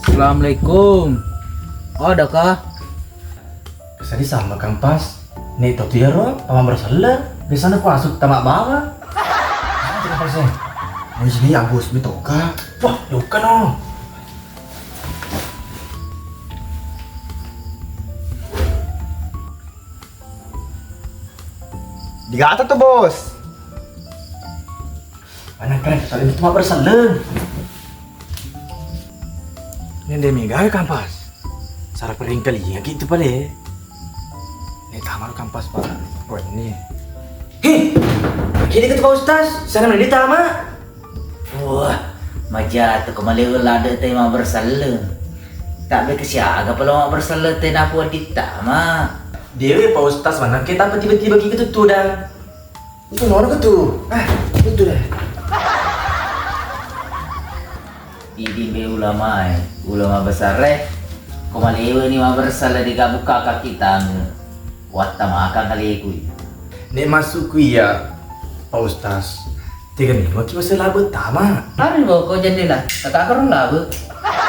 Assalamualaikum. Oh, ada kah? Kesini sama kampas. Nih tuh dia ro, paman bersalah. Di sana ku asuk tamak bawa. Terima kasih. Mau sini Agus bitoka. Wah, luka no. Digata tuh bos. Mana keren, tadi itu mah bersalah. Ini dia mega kampas. Sarap ring kali ya gitu pale. Ini tamar kampas pak. Oh ini. Hei, kini ke Pak Ustaz. Sana mana tama? Wah, maja tu kembali lada teh mah bersalah. Tak boleh kesiaga kalau mah bersalah teh nak buat kita mah. Dewe Pak Ustaz mana kita apa tiba-tiba gitu tuh dan. Itu nono ke tuh. Itu deh. Ini be ulama besar kembali ni mah bersalah digabuk kakak kita. Watta makan kali ku. Nek masuk ku ya Pak Ustaz. Tiga nih, mau kita selabut tama. Hari kau jadilah, kakak kerun lah bu.